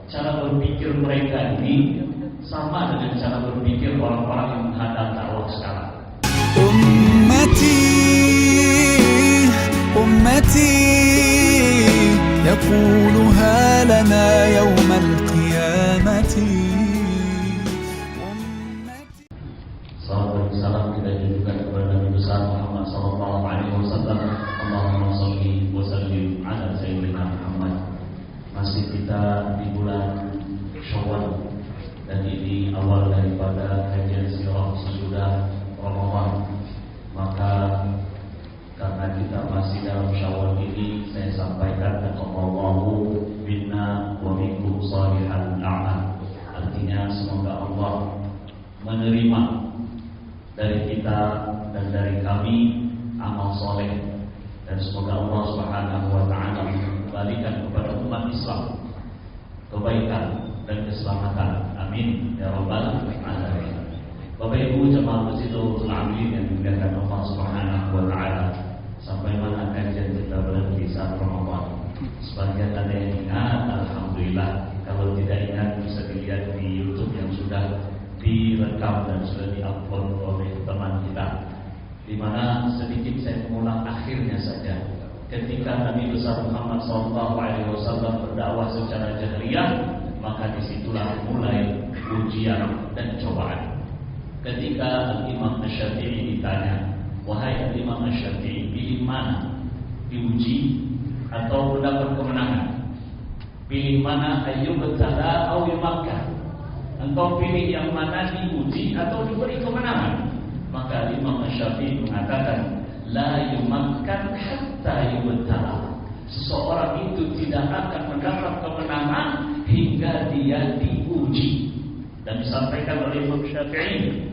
Cara berpikir mereka ini sama dengan cara berpikir orang-orang yang menghadap dakwah sekarang. Ummati, ummati, yaquluha lana yawm al-qiyamati. Salawat dan salam kita junjukkan kepada Nabi besar Muhammad sallallahu alaihi wasallam. Allahumma shalli wa sallim ala sayyidina Muhammad. Masih kita di bulan Syawal dan ini awal daripada kajian sirah sesudah Ramadan. Maka karena kita masih dalam Syawal ini, saya sampaikan taqabbalallahu minna wa minkum shalihal a'mal. Artinya semoga Allah menerima dari kita dan dari kami amal soleh, dan semoga Allah Subhanahu wa taala mengembalikan kepada umat Islam kebaikan dan keselamatan. Amin ya rabbal alamin. Bapak Ibu jemaah Masjidul Amin yang dimuliakan Allah Subhanahu wa taala, sampai mana kajian kita berhenti saat Ramadan? Sebagian ada yang ingat, alhamdulillah. Kalau tidak ingat bisa dilihat di YouTube yang sudah direkam dan sudah diupload oleh teman kita, di mana sedikit saya mengulang akhirnya saja. Ketika Nabi besar Muhammad SAW berdakwah secara jahriyah, maka disitulah mulai ujian dan cobaan. Ketika Imam Asy-Syafi'i ditanya, wahai Imam Asy-Syafi'i, pilih mana? Diuji atau mendapat kemenangan? Pilih mana? Ayyubtala aw yumakkah? Engkau pilih yang mana, diuji atau diberi kemenangan? Maka Imam Asy-Syafi'i mengatakan, la yumakkan hatta yubtala. Seseorang itu tidak akan mendapat kemenangan hingga dia diuji. Dan disampaikan oleh Imam Syafi'i,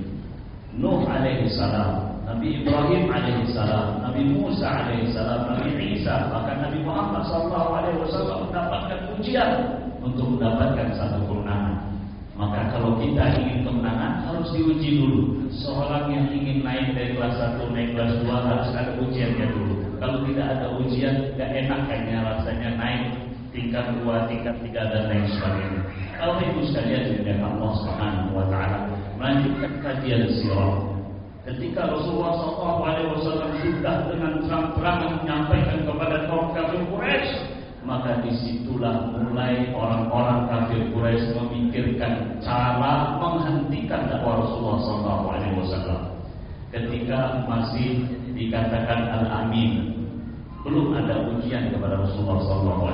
Nuh alaihi salam, Nabi Ibrahim alaihi salam, Nabi Musa alaihi salam, Nabi Isa, bahkan Nabi Muhammad SAW mendapatkan ujian untuk mendapatkan satu kemenangan. Maka kalau kita ingin kemenangan, harus diuji dulu. Seorang yang ingin naik dari kelas 1 naik kelas 2 harus ada ujiannya dulu. Kalau tidak ada ujian, tidak enak kayaknya rasanya naik tingkat 2, tingkat 3 dan lain sebagainya. Kalau ibu sekalian dari Allah Subhanahu wa taala melanjutkan kajian sirah, ketika Rasulullah SAW sudah dengan terang-terangan menyampaikan kepada kaum kafir Quraisy, maka disitulah mulai orang-orang kafir Quraisy memikirkan cara menghentikan dakwah Rasulullah SAW. Ketika masih dikatakan Al-Amin, belum ada ujian kepada Rasulullah SAW,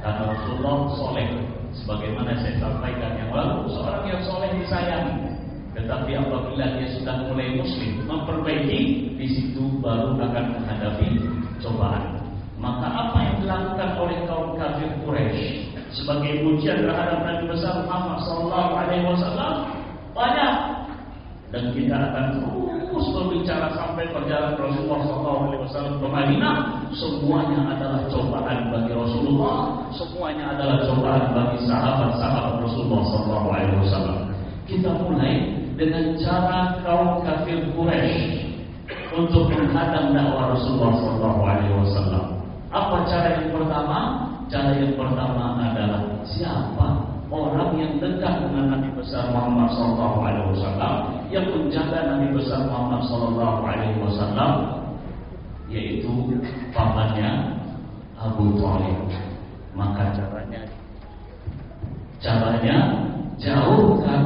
karena Rasulullah soleh. Sebagaimana saya sampaikan yang lalu, seorang yang soleh disayangi. Tetapi apabila dia sudah mulai muslim, memperbaiki, di situ baru akan menghadapi cobaan. Maka apa yang dilakukan oleh kaum kafir Quraisy sebagai ujian terhadap Nabi besar Muhammad SAW banyak, dan kita akan terus berbicara sampai perjalanan Rasulullah SAW ke Madinah. Semuanya adalah cobaan bagi Rasulullah, semuanya adalah cobaan bagi sahabat-sahabat Rasulullah SAW. Kita mulai dengan cara kaum kafir Quraisy untuk menghadang dakwah Rasulullah SAW. Apa cara yang pertama? Cara yang pertama adalah siapa orang yang dekat dengan Nabi besar Muhammad SAW, yang menjaga Nabi besar Muhammad SAW, yaitu pamannya Abu Thalib. Maka caranya jauhkan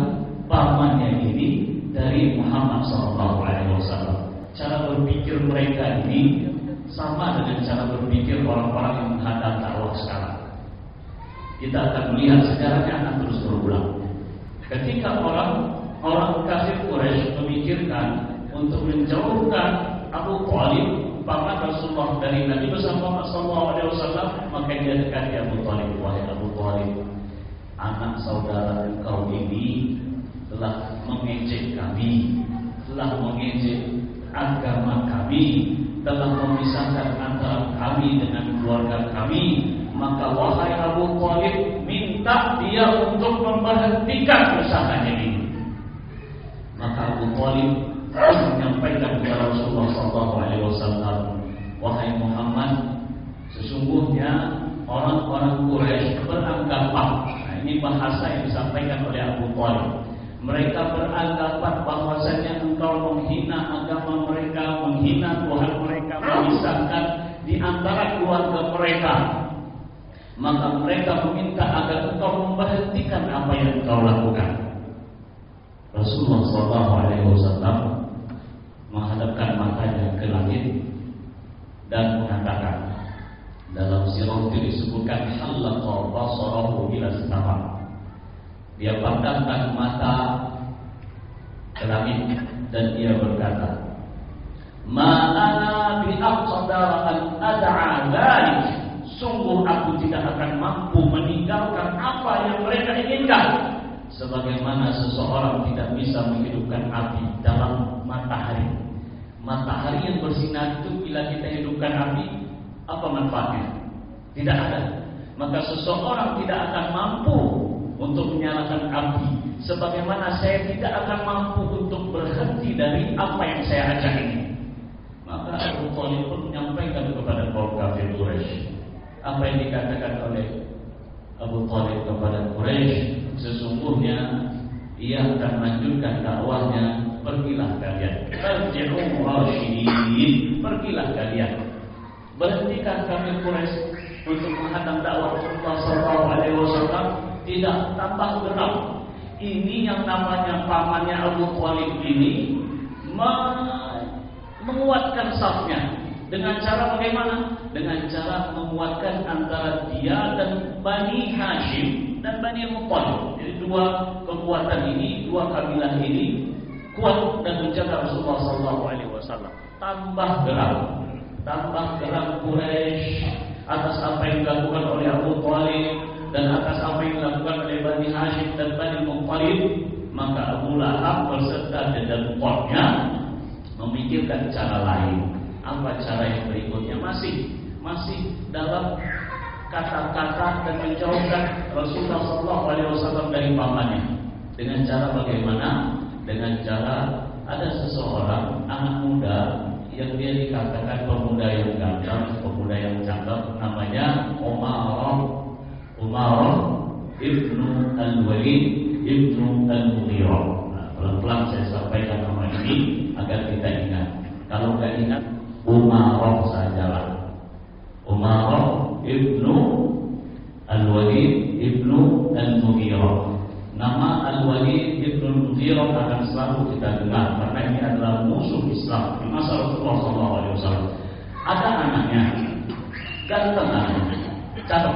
pamannya ini dari Muhammad SAW. Cara berpikir mereka ini sama dengan cara berpikir orang-orang yang menghadap dakwah sekarang. Kita akan melihat sejarahnya akan terus berulang. Ketika orang kafir Quraisy memikirkan untuk menjauhkan Abu Thalib, paman Rasulullah, dari Nabi besar Muhammad SAW, maka dia dekati Abu Thalib. Wahai Abu Thalib, anak saudara engkau ini telah mengejek kami, telah mengejek agama kami, telah memisahkan antara kami dengan keluarga kami. Maka wahai Abu Thalib, minta dia untuk memberhentikan usahanya ini. Maka Abu Thalib menyampaikan kepada Rasulullah SAW, wahai Muhammad, sesungguhnya orang-orang Quraisy beranggapan ini bahasa yang disampaikan oleh Abu Thalib. Mereka beranggapan bahwasanya engkau menghina agama mereka, menghina Tuhan mereka, memisahkan di antara keluarga mereka. Maka mereka meminta agar engkau memberhentikan apa yang engkau lakukan. Rasulullah SAW menghadapkan matanya ke langit dan mengatakan, dalam sirah disebutkan halaqa basarahu ila sama. Dia pandangkan mata ke langit dan dia berkata, ma ana bi aqdar an ad'a dzalik. Sungguh aku tidak akan mampu meninggalkan apa yang mereka inginkan. Sebagaimana seseorang tidak bisa menghidupkan api dalam matahari. Matahari yang bersinar itu bila kita hidupkan api, apa manfaatnya? Tidak ada. Maka seseorang tidak akan mampu untuk menyalakan api, sebagaimana saya tidak akan mampu untuk berhenti dari apa yang saya ajak ini. Maka Abu Thalib pun menyampaikan kepada kaum kafir Quraisy apa yang dikatakan oleh Abu Thalib kepada Quraisy. Sesungguhnya ia akan melanjutkan dakwahnya. Pergilah kalian, tarji'u rasyidin, pergilah kalian, berhentikan kami Quraisy untuk menghadang dakwah Rasulullah SAW. Tidak tambah geram. Ini yang namanya pamannya Abu Thalib ini menguatkan safnya. Dengan cara bagaimana? Dengan cara menguatkan antara dia dan Bani Hashim dan Bani Muttalib. Jadi dua kekuatan ini, dua kabilah ini kuat dan menjaga Rasulullah SAW. Tambah geram Quraisy atas apa yang dilakukan oleh Abu Thalib dan atas apa yang dilakukan oleh Bani Hashim dan Bani Muttalib. Maka Abu Lahab berserta dan umatnya memikirkan cara lain. Apa cara yang berikutnya? Masih dalam kata-kata dan menjauhkan Rasulullah SAW dari pamannya. Dengan cara bagaimana? Dengan cara ada seseorang anak muda yang dia dikatakan pemuda yang ganteng, pemuda yang cakep, namanya Umar ibnu Al-Walid ibnu Al-Mughirah. Nah, pelan-pelan saya sampaikan nama ini agar kita ingat. Kalau nggak ingat, Umar sajalah. Umar ibnu Al-Walid ibnu Al-Mughirah. Nama Al-Walid ibnu Al-Mughirah akan selalu kita dengar karena ini adalah musuh Islam di masa Rasulullah SAW. Ada anaknya, ganteng anaknya, cakep.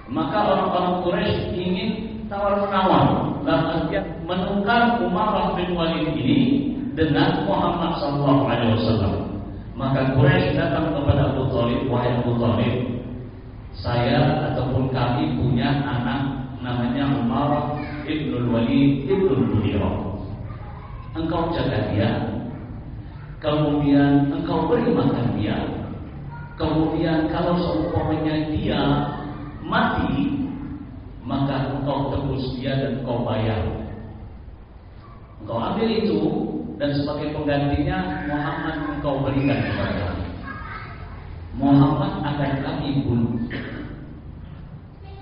Maka orang-orang Quraisy ingin tawar-menawar dalam artian menukar Umar bin Walid ini dengan Muhammad SAW. Maka Quraisy datang kepada Abu Thalib, wahai Abu Thalib, saya ataupun kami punya anak namanya Umar ibnu Walid ibnu Mughirah. Engkau jaga dia, kemudian engkau beri makan dia, kemudian kalau seumpamanya dia mati, maka engkau tebus dia dan engkau bayar. Engkau ambil itu dan sebagai penggantinya Muhammad engkau berikan kepada kami. Muhammad akan kami bunuh.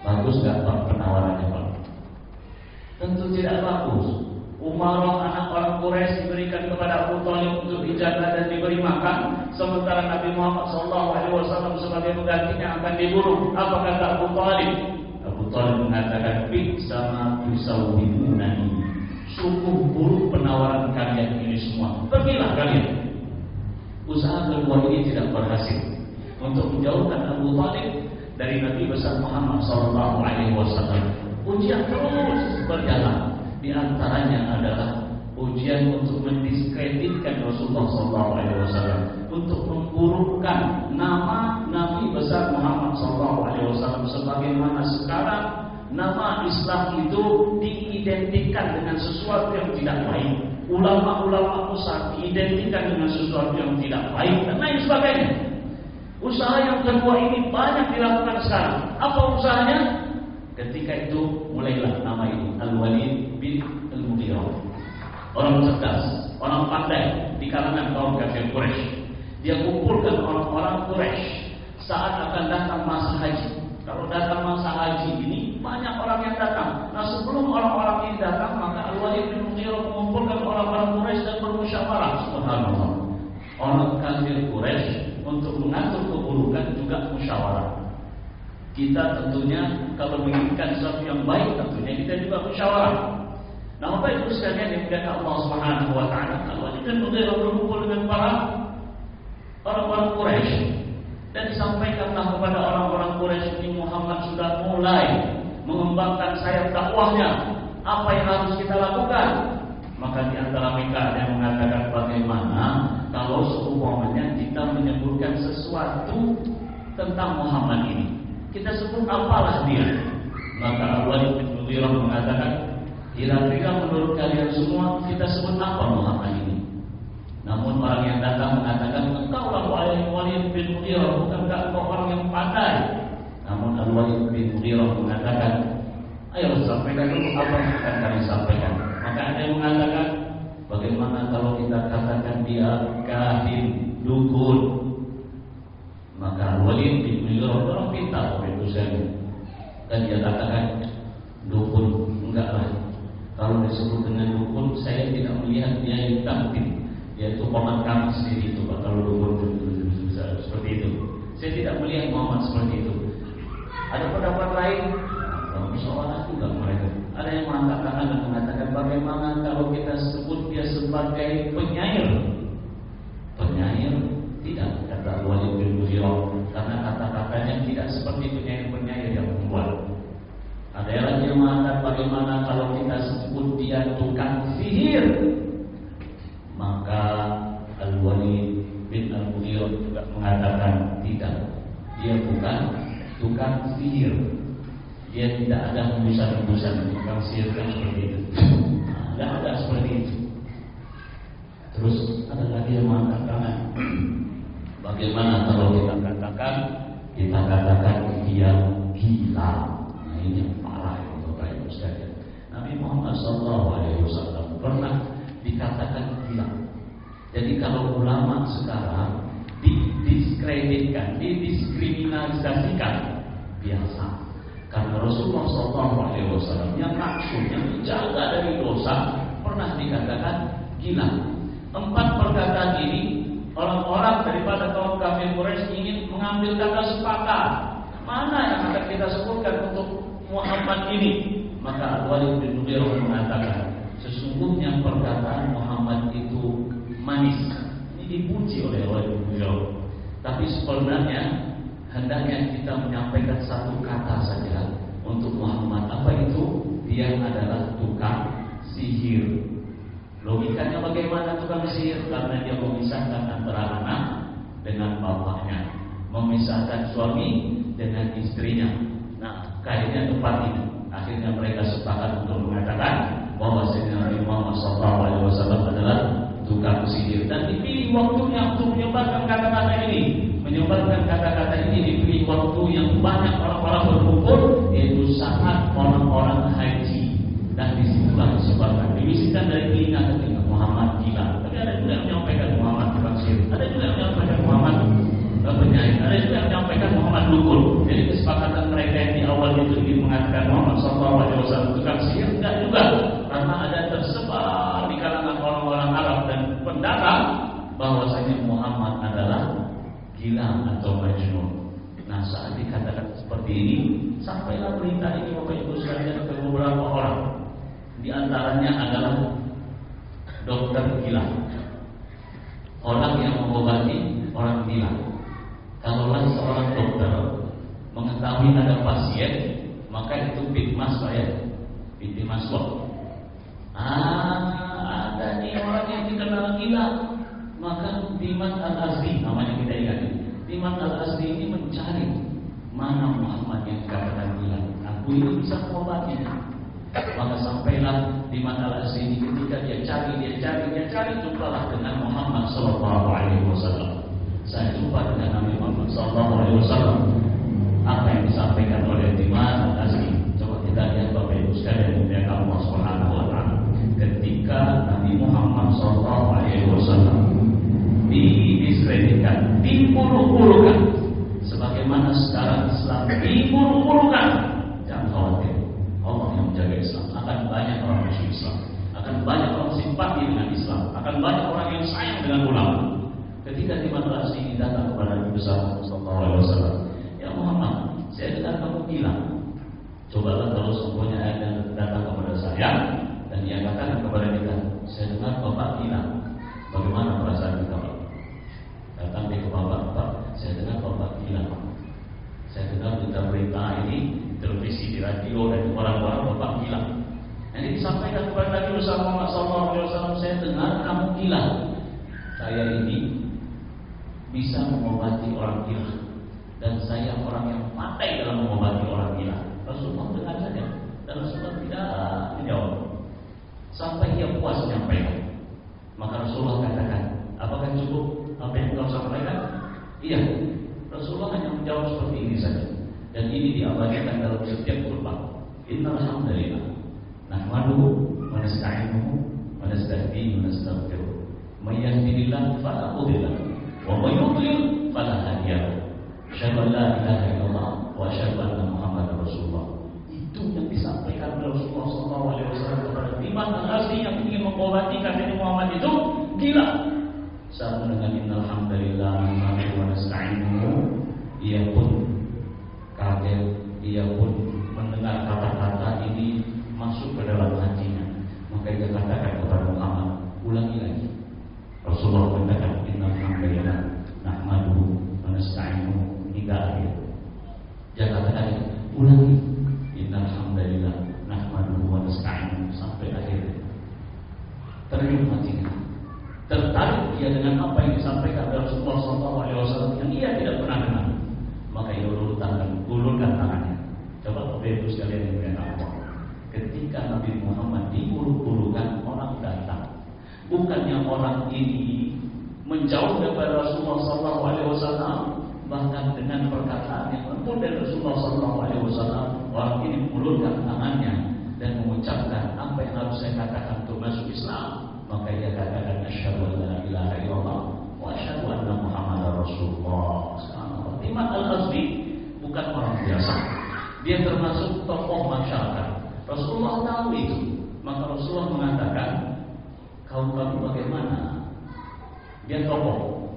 Bagus gak Pak penawarannya Pak? Tentu tidak bagus. Umarah anak orang Quraisy diberikan kepada Abu Thalib untuk dijaga dan diberi makan, sementara Nabi Muhammad SAW sebagai penggantinya akan dibunuh. Apa kata Abu Thalib? Abu Thalib mengatakan, "Sama tusawwibunani." Sungguh buruk penawaran kalian ini semua. Pergilah kalian. Usaha kedua ini tidak berhasil untuk menjauhkan Abu Thalib dari Nabi besar Muhammad SAW. Ujian terus berjalan. Di antaranya adalah ujian untuk mendiskreditkan Rasulullah SAW, untuk memburukkan nama Nabi besar Muhammad SAW. Sebagaimana sekarang nama Islam itu diidentikan dengan sesuatu yang tidak baik. Ulama-ulama besar diidentikan dengan sesuatu yang tidak baik dan lain sebagainya. Usaha yang kedua ini banyak dilakukan sekarang. Apa usahanya? Ketika itu mulailah nama ini Al-Walid bin Al-Mughirah. Orang cerdas, orang pandai di kalangan kaum kafir Quraisy. Dia kumpulkan orang-orang Quraisy saat akan datang masa haji. Kalau datang masa haji ini banyak orang yang datang. Al-Walid bin Mughirah mengumpulkan orang-orang Quraisy dan bermusyawarah. Subhanallah. Orang kafir Quraisy untuk mengatur keburukan juga musyawarah. Kita tentunya kalau menginginkan sesuatu yang baik, tentunya kita juga musyawarah. Nah, Bapak Ibu sekalian yang dimuliakan Allah Subhanahu wa taala, Al-Walid bin Mughirah berkumpul dengan para orang-orang Quraisy dan disampaikanlah kepada orang-orang Quraisy ini Muhammad sudah mulai mengembangkan sayap dakwahnya. Apa yang harus kita lakukan? Maka di antara mereka ada yang mengatakan bagaimana kalau seumpamanya kita menyebutkan sesuatu tentang Muhammad ini. Kita sebut apalah dia. Maka Al-Walid bin Mughirah mengatakan, kira-kira menurut kalian semua kita sebut apa Muhammad ini? Namun orang yang datang mengatakan, engkaulah Walid bin Mughirah, bukankah engkau orang yang pandai? Namun Al-Walid bin Mughirah mengatakan, ayo sampaikan dulu apa yang akan kami sampaikan. Maka ada yang mengatakan, bagaimana kalau kita katakan dia kahin, dukun? Maka Walid bin Mughirah orang pintar itu saya. Dan dia katakan, dukun, enggaklah. Kalau disebut dengan dukun, saya tidak melihat dia yang takdir, yaitu paman kami sendiri itu. Kalau dukun seperti itu, saya tidak melihat Muhammad seperti itu. Ada pendapat lain, musyawarah juga mereka. Ada yang mengatakan bagaimana kalau kita sebut dia sebagai penyair? Penyair tidak, kata Walid bin Mughirah, karena kata-katanya tidak seperti penyair yang membuat. Ada yang lagi yang mengatakan bagaimana kalau kita sebut dia tukang sihir? Maka Al-Walid bin Mughirah juga mengatakan tidak, dia bukan tukang sihir. Dia tidak ada hembusan-hembusan tukang sihir kan seperti itu. Tidak ada seperti itu. Terus ada lagi yang mengatakan bagaimana kalau kita katakan dia gila. Nah ini yang parah itu Bapak Ibu sekalian. Nabi Muhammad SAW pernah dikatakan gila. Jadi kalau ulama sekarang didiskreditkan, didiskriminalisasikan, biasa. Karena Rasulullah SAW yang maksud, yang dijaga dari dosa, pernah dikatakan gila. 4 perkataan ini orang-orang daripada kaum kafir Quraisy ingin mengambil kata sepakat. Mana yang akan kita sebutkan untuk Muhammad ini? Maka Al-Walid bin Mughirah mengatakan, sesungguhnya perkataan Muhammad itu manis. Ini dipuji oleh Al-Walid bin Mughirah. Tapi sebenarnya hendaknya kita menyampaikan satu kata saja untuk Muhammad. Apa itu? Dia adalah tukang sihir. Logikanya bagaimana tukang sihir? Karena dia memisahkan antara anak dengan bapaknya, memisahkan suami dengan istrinya. Nah, kayaknya tepat ini. Akhirnya mereka sepakat untuk mengatakan bahwa Nabi Muhammad SAW adalah tukang sihir. Dan dipilih waktunya untuk menyebarkan kata-kata ini. Menyebarkan kata-kata ini diberi waktu yang banyak orang-orang berkumpul, yaitu saat orang-orang haji. Dan disitulah disebabkan dibisikkan dari telinga ke telinga Muhammad gila. Tapi ada juga yang menyampaikan Muhammad tukang sihir, ada juga yang menyampaikan Muhammad penyair, ada juga yang menyampaikan Muhammad dukun. Jadi kesepakatan mereka yang di awal itu ingin mengatakan Muhammad SAW tukang sihir, tidak juga, karena ada tersebar di kalangan orang-orang Arab dan pendatang bahwasanya Muhammad adalah gila atau majnun. Nah, saat dikatakan seperti ini, sampailah berita ini Bapak Ibu sekalian ke beberapa orang. Di antaranya adalah dokter gila, orang yang mengobati orang gila. Kalaulah seorang dokter mengetahui ada pasien, maka itu bitmas ya, bitmas kok. Ada nih orang yang dikenal gila, maka Diman Al-Azdi namanya kita ingat. Diman Al-Azdi ini mencari mana Muhammad yang dikatakan gila. Aku ini bisa mengobatinya. Maka sampailah Diman Al-Azdi ini, ketika dia cari, jumpalah dengan Muhammad SAW. Saya jumpa dengan Nabi Muhammad SAW. Apa yang disampaikan oleh Diman Al-Azdi? Coba kita lihat Bapak Ibu sekalian yang Allah Subhanahu wa taala. Ketika Nabi Muhammad SAW didiskreditkan, dipuru-purukan, sebagaimana sekarang Islam dipuru-purukan, jangan khawatir, Allah yang menjaga Islam. Akan banyak orang musuh Islam, akan Ketika Imam Al-Asdi datang kepada Nabi besar sallallahu alaihi wasallam, "Ya Muhammad, saya dengar kamu bilang, cobalah kalau semuanya ada datang kepada saya dan ia katakan kepada kita, saya dengar Bapak bilang, bagaimana perasaan kita Pak?" Datang dia ke Bapak, "Pak, saya dengar Bapak bilang, saya dengar berita ini, televisi, di radio dan orang-orang Bapak bilang." Ini disampaikan kepada Nabi Muhammad SAW, "Saya dengar kamu bilang, saya ini bisa mengobati orang gila dan saya orang yang pandai dalam mengobati orang gila." Rasulullah dengar saja dan Rasulullah tidak menjawab sampai dia puas menyampaikan. Maka Rasulullah katakan, "Apakah cukup apa yang kau sampaikan?" "Iya." Rasulullah hanya menjawab seperti ini saja, dan ini diabadikan dalam setiap khutbah. Innal hamdalillah nahmaduhu wa nasta'inuhu wa nastahdihi wa nastaghfiruh. May yahdihillahu fala mudilla lahu wa may yudlil fala hadiya lahu. Asyhadu an la ilaha illallah wa asyhadu anna Muhammadar Rasulullah. Itu yang disampaikan oleh Rasulullah SAW kepada Imam Al-Asdi yang ingin mengobati katanya Muhammad itu gila. Saat mendengar innal hamdalillah nahmaduhu wa nasta'inuhu, ia pun kaget, ia pun mendengar kata-kata ini masuk ke dalam hatinya. Maka dia katakan kepada Muhammad, "Ulangi lagi." Rasulullah katakan, "Innal hamdalillah nahmaduhu wa nasta'inuhu," hingga akhir. Dia katakan, "Ulangi." Innal hamdalillah nahmaduhu wa nasta'inuhu sampai akhir. Terjun hatinya. Tertarik dia dengan apa yang disampaikan oleh Rasulullah SAW yang ia tidak pernah dengar. Maka ia ulurkan tangannya. Coba Bapak Ibu sekalian yang mulia Allah. Ketika Nabi Muhammad diulur-ulurkan, orang datang. Bukannya orang ini menjauh daripada Rasulullah SAW, bahkan dengan perkataan yang lembut dari Rasulullah SAW, orang ini mengulurkan tangannya dan mengucapkan apa yang harus saya katakan untuk masuk Islam. Maka dia katakan, "Asyhadu an la ilaha illallah wa asyhadu anna Muhammadar Rasulullah." Imam Al-Asdi bukan orang biasa. Dia termasuk tokoh masyarakat. Rasulullah tahu itu. Maka Rasulullah mengatakan, "Kamu bagaimana?" Dia tokoh.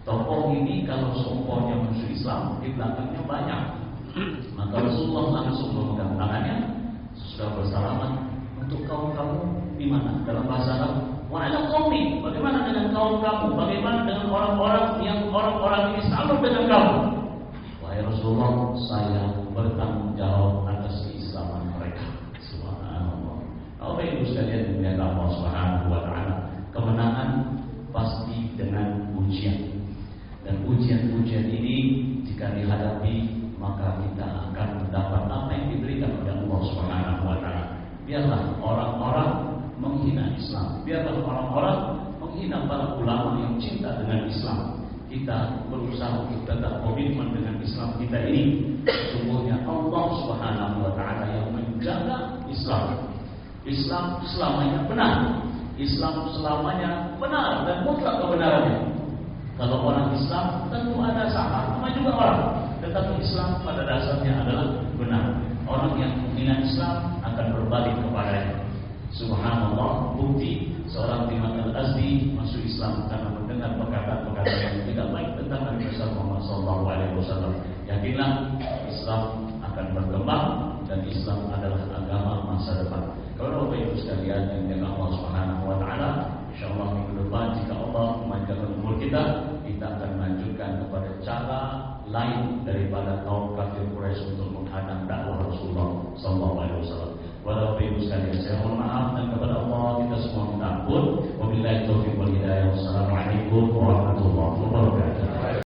Tokoh ini kalau seumpamanya musuh Islam, di belakangnya banyak. Maka Rasulullah langsung memegang tangannya, sudah bersalaman. Untuk kaum-kamu di mana? Dalam bahasa Arab, "Wa ala qaumi." Bagaimana dengan kaum kamu? Bagaimana dengan orang-orang yang orang-orang ini salut dengan kamu? Wahai Rasulullah, saya bertanggung jawab atas keislaman mereka. Subhanallah. Bapak Ibu sekalian yang Allah Subhanahu wa taala, kemenangan pasti dengan ujian. Dan ujian-ujian ini jika dihadapi, maka kita akan mendapat apa yang diberikan oleh Allah Subhanahu wa taala. Biarlah orang-orang menghina Islam, biarlah orang-orang menghina para ulama yang cinta dengan Islam. Kita berusaha untuk tetap komitmen dengan Islam kita ini. Sesungguhnya Allah Subhanahu wa taala yang menjaga Islam. Islam selamanya benar. Islam selamanya benar dan mutlak kebenarannya. Kalau orang Islam tentu ada salah, sama juga orang. Tetapi Islam pada dasarnya adalah benar. Orang yang menghina Islam akan berbalik kepadanya. Subhanallah, bukti seorang Imam Al-Asdi masuk Islam karena mendengar perkataan-perkataan yang tidak baik tentang Nabi Muhammad SAW. Yakinlah Islam akan berkembang dan Islam adalah agama masa depan. Kalau Bapak Ibu sekalian yang dengan Allah Subhanahu wa taala, insyaallah minggu depan jika Allah memanjangkan umur kita akan melanjutkan kepada cara lain daripada kaum kafir Quraisy untuk menghadang dakwah Rasulullah sallallahu alaihi wasallam. Walau Bapak Ibu sekalian, saya mohon maaf dan